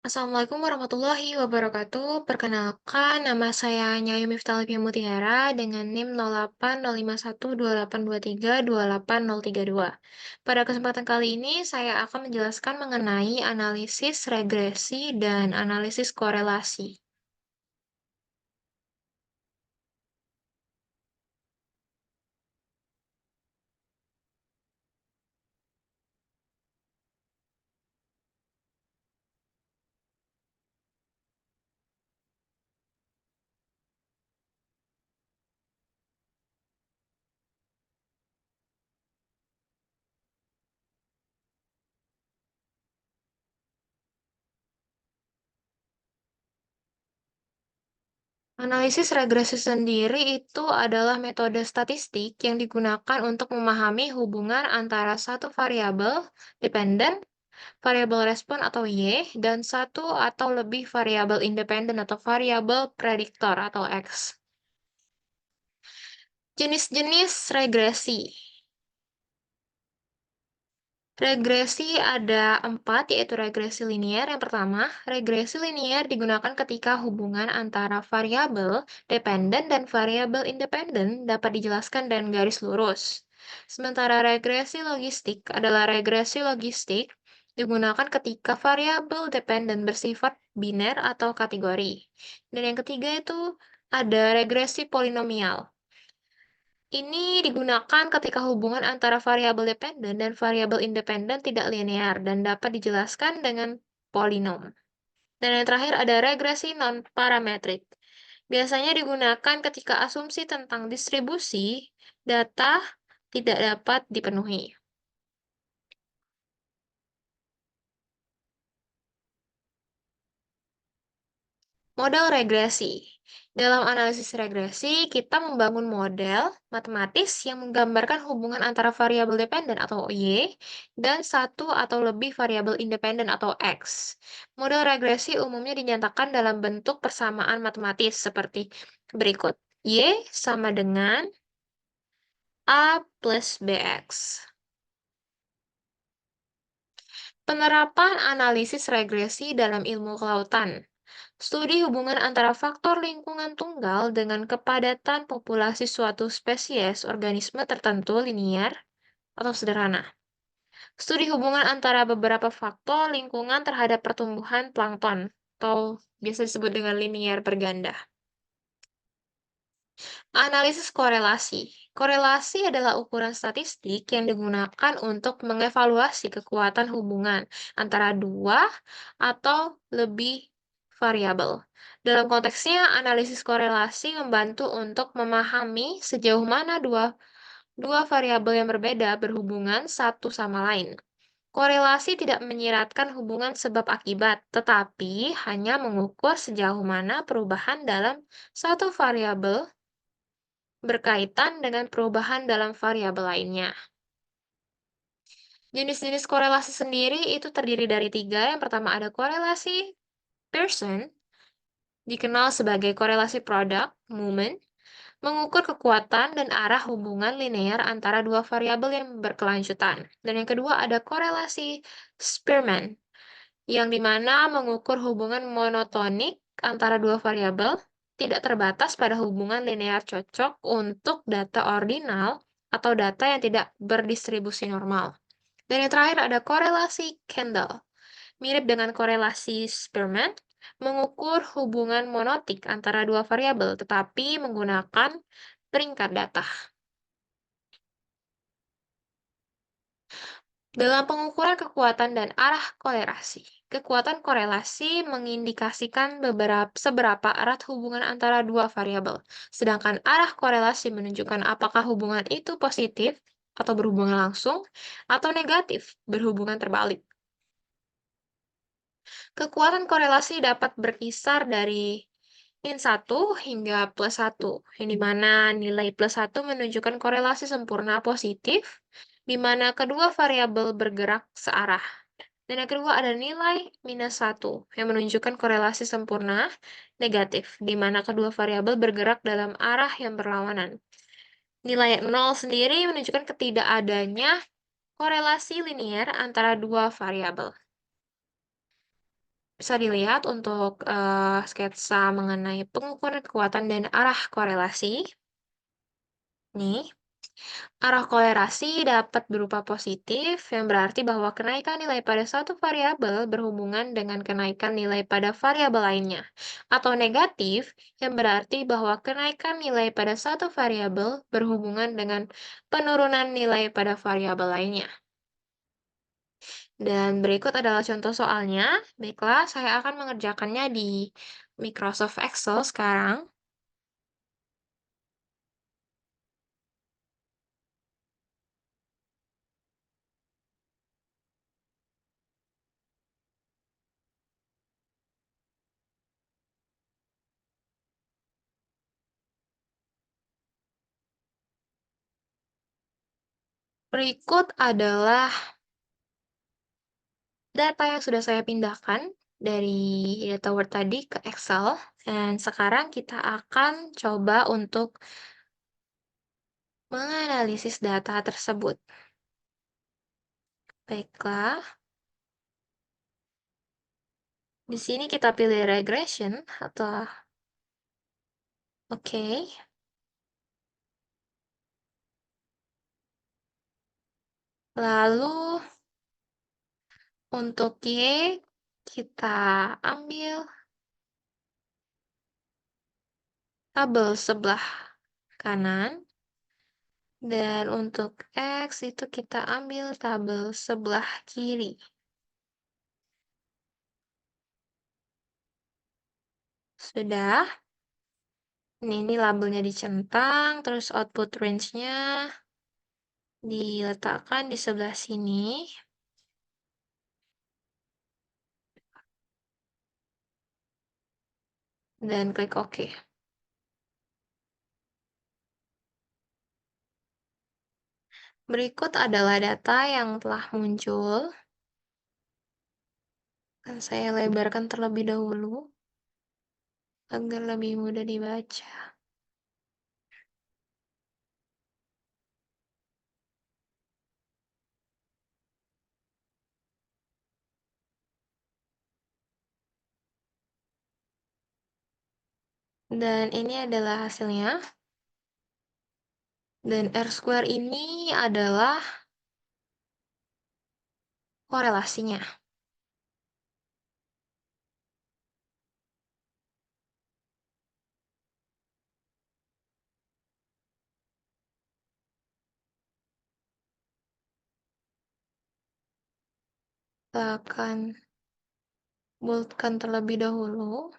Assalamualaikum warahmatullahi wabarakatuh. Perkenalkan, nama saya Nyayu Miftalipia Mutiara dengan NIM 08051282828032. Pada kesempatan kali ini, saya akan menjelaskan mengenai analisis regresi dan analisis korelasi. Analisis regresi sendiri itu adalah metode statistik yang digunakan untuk memahami hubungan antara satu variabel dependen, variabel respon atau Y, dan satu atau lebih variabel independen atau variabel prediktor atau X. Jenis-jenis regresi. Regresi ada 4, yaitu regresi linier. Yang pertama, regresi linier digunakan ketika hubungan antara variabel dependen dan variabel independen dapat dijelaskan dengan garis lurus. Sementara regresi logistik adalah regresi logistik digunakan ketika variabel dependen bersifat biner atau kategori. Dan yang ketiga itu ada regresi polinomial. Ini digunakan ketika hubungan antara variabel dependen dan variabel independen tidak linear dan dapat dijelaskan dengan polinom. Dan yang terakhir ada regresi non-parametrik. Biasanya digunakan ketika asumsi tentang distribusi data tidak dapat dipenuhi. Model regresi. Dalam analisis regresi, kita membangun model matematis yang menggambarkan hubungan antara variabel dependen atau Y dan satu atau lebih variabel independen atau X. Model regresi umumnya dinyatakan dalam bentuk persamaan matematis seperti berikut. Y sama dengan A plus BX. Penerapan analisis regresi dalam ilmu kelautan. Studi hubungan antara faktor lingkungan tunggal dengan kepadatan populasi suatu spesies organisme tertentu linear atau sederhana. Studi hubungan antara beberapa faktor lingkungan terhadap pertumbuhan plankton atau biasa disebut dengan linear berganda. Analisis korelasi. Korelasi adalah ukuran statistik yang digunakan untuk mengevaluasi kekuatan hubungan antara dua atau lebih variabel. Dalam konteksnya, analisis korelasi membantu untuk memahami sejauh mana dua variabel yang berbeda berhubungan satu sama lain. Korelasi tidak menyiratkan hubungan sebab akibat, tetapi hanya mengukur sejauh mana perubahan dalam satu variabel berkaitan dengan perubahan dalam variabel lainnya. Jenis-jenis korelasi sendiri itu terdiri dari 3. Yang pertama ada korelasi Pearson, dikenal sebagai korelasi produk, moment, mengukur kekuatan dan arah hubungan linear antara dua variabel yang berkelanjutan. Dan yang kedua ada korelasi Spearman, yang dimana mengukur hubungan monotonik antara dua variabel, tidak terbatas pada hubungan linear cocok untuk data ordinal atau data yang tidak berdistribusi normal. Dan yang terakhir ada korelasi Kendall, mirip dengan korelasi Spearman, mengukur hubungan monotik antara dua variabel, tetapi menggunakan peringkat data. Dalam pengukuran kekuatan dan arah korelasi, kekuatan korelasi mengindikasikan seberapa erat hubungan antara dua variabel, sedangkan arah korelasi menunjukkan apakah hubungan itu positif atau berhubungan langsung, atau negatif berhubungan terbalik. Kekuatan korelasi dapat berkisar dari -1 hingga +1, yang dimana nilai +1 menunjukkan korelasi sempurna positif, di mana kedua variabel bergerak searah. Dan yang kedua ada nilai -1, yang menunjukkan korelasi sempurna negatif, di mana kedua variabel bergerak dalam arah yang berlawanan. Nilai 0 sendiri menunjukkan ketidakadanya korelasi linier antara dua variabel. Bisa dilihat untuk sketsa mengenai pengukuran kekuatan dan arah korelasi. Nih, arah kolerasi dapat berupa positif, yang berarti bahwa kenaikan nilai pada satu variabel berhubungan dengan kenaikan nilai pada variabel lainnya. Atau negatif, yang berarti bahwa kenaikan nilai pada satu variabel berhubungan dengan penurunan nilai pada variabel lainnya. Dan berikut adalah contoh soalnya. Baiklah, saya akan mengerjakannya di Microsoft Excel sekarang. Berikut adalah data yang sudah saya pindahkan dari data Word tadi ke Excel. Dan sekarang kita akan coba untuk menganalisis data tersebut. Baiklah, di sini kita pilih regression atau oke. Lalu untuk Y kita ambil tabel sebelah kanan. Dan untuk X itu kita ambil tabel sebelah kiri. Sudah. Ini labelnya dicentang, terus output range-nya diletakkan di sebelah sini. Dan klik OK. Berikut adalah data yang telah muncul. Dan saya lebarkan terlebih dahulu agar lebih mudah dibaca. Dan ini adalah hasilnya. Dan R-square ini adalah korelasinya. Kita akan boldkan terlebih dahulu.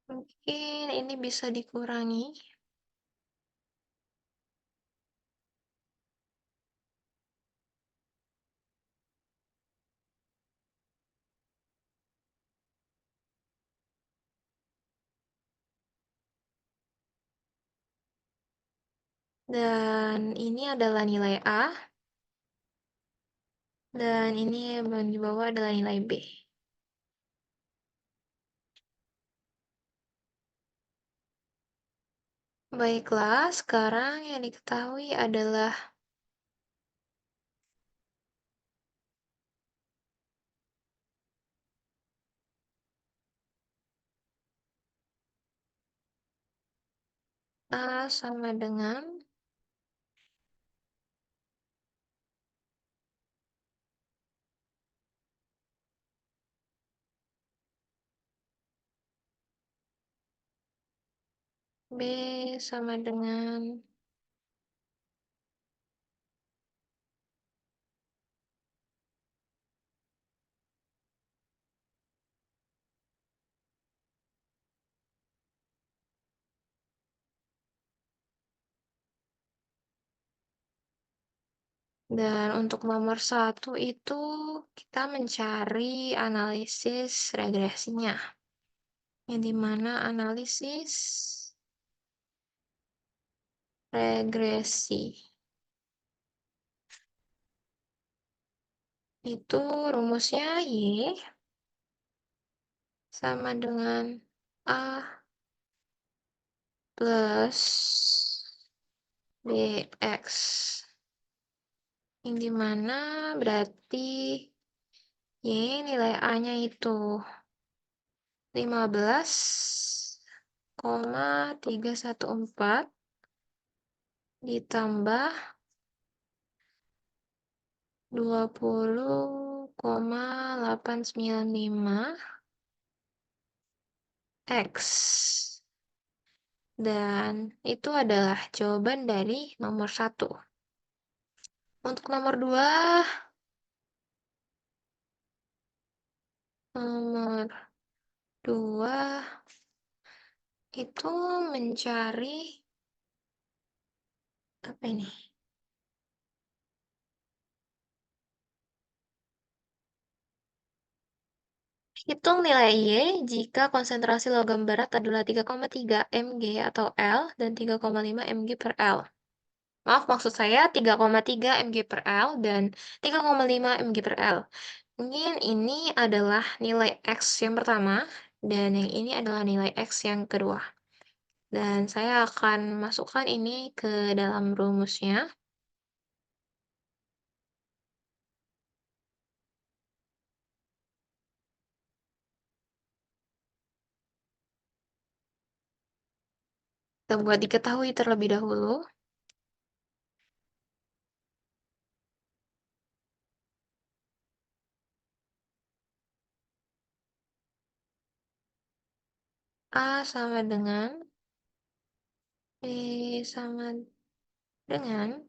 Mungkin ini bisa dikurangi. Dan ini adalah nilai A. Dan ini yang di bawah adalah nilai B. Baiklah, sekarang yang diketahui adalah A sama dengan B sama dengan dan untuk nomor 1 itu kita mencari analisis regresinya. yang dimana analisis regresi. Itu rumusnya Y sama dengan A plus BX. Yang dimana berarti Y nilai A-nya itu 15,314 ditambah 20,895 X. Dan itu adalah jawaban dari nomor 1. Untuk nomor 2, nomor 2 itu mencari apa ini? Hitung nilai Y jika konsentrasi logam berat adalah 3,3 mg atau L dan 3,5 mg per L. Maaf, maksud saya 3,3 mg per L dan 3,5 mg per L. Mungkin ini adalah nilai X yang pertama, dan yang ini adalah nilai X yang kedua. Dan saya akan masukkan ini ke dalam rumusnya. Kita buat diketahui terlebih dahulu. A sama dengan B sama dengan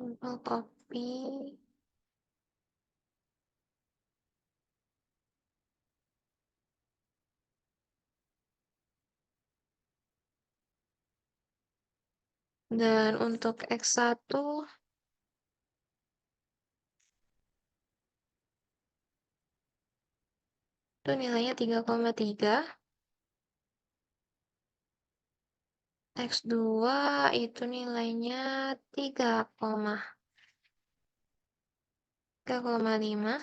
0 kopi dan untuk X1 itu nilainya 3,3, X2 itu nilainya 3,5,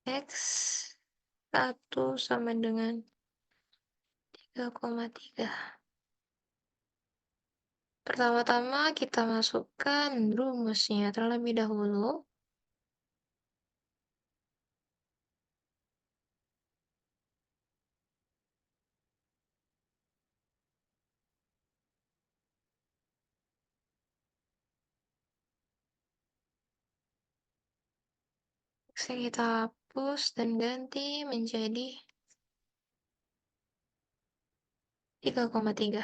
X1 sama dengan 3,3. Pertama-tama kita masukkan rumusnya terlebih dahulu. X kita hapus dan ganti menjadi 3,3.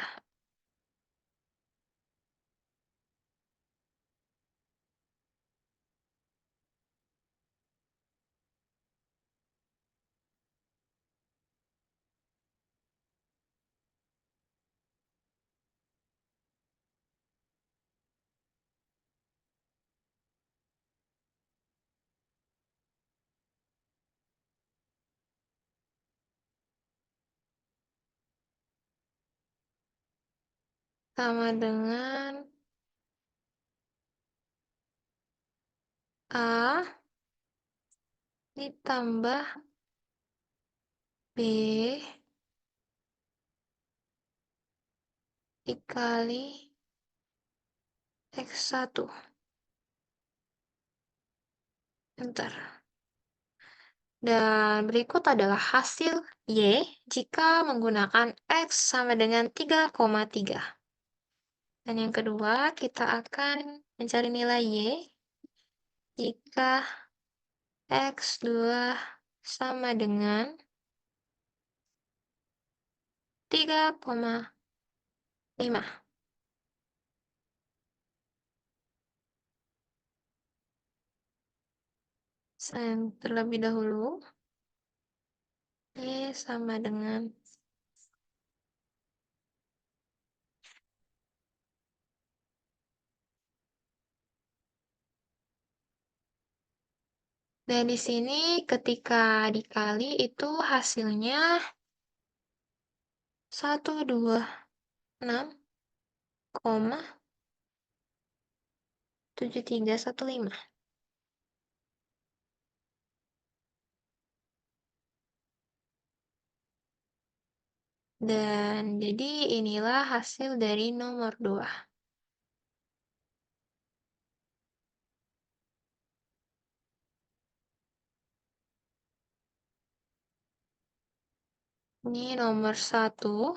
Sama dengan A ditambah B dikali X1. Bentar. Dan berikut adalah hasil Y jika menggunakan X sama dengan 3,3. Dan yang kedua, kita akan mencari nilai Y jika X2 sama dengan 3,3. 5. Terlebih dahulu, sama dengan, dan di sini ketika dikali itu hasilnya 126,7315. Dan jadi inilah hasil dari nomor 2. Ini nomor 1.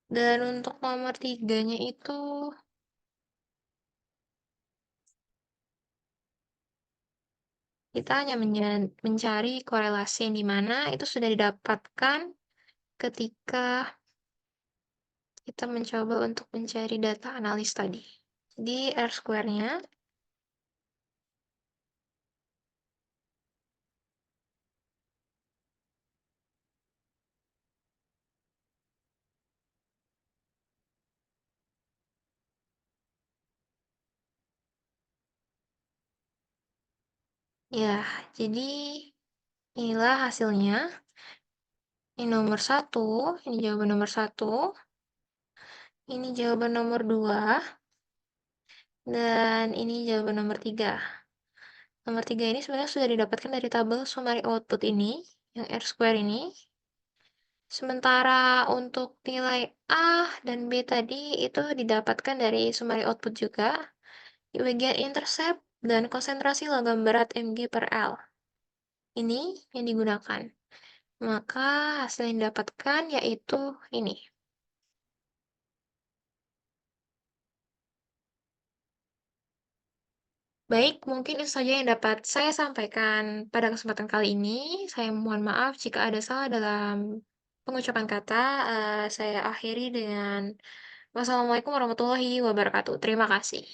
Dan untuk nomor 3-nya itu kita hanya mencari korelasi yang dimana itu sudah didapatkan ketika kita mencoba untuk mencari data analis tadi. Jadi R square-nya ya, jadi inilah hasilnya. Ini nomor 1, ini jawaban nomor 1, ini jawaban nomor 2, dan ini jawaban nomor 3. Nomor 3 ini sebenarnya sudah didapatkan dari tabel summary output ini, yang R square ini. Sementara untuk nilai A dan B tadi itu didapatkan dari summary output juga, di bagian intercept dan konsentrasi logam berat mg per L. Ini yang digunakan. Maka hasil yang didapatkan yaitu ini. Baik, mungkin itu saja yang dapat saya sampaikan pada kesempatan kali ini. Saya mohon maaf jika ada salah dalam pengucapan kata. Saya akhiri dengan wassalamualaikum warahmatullahi wabarakatuh. Terima kasih.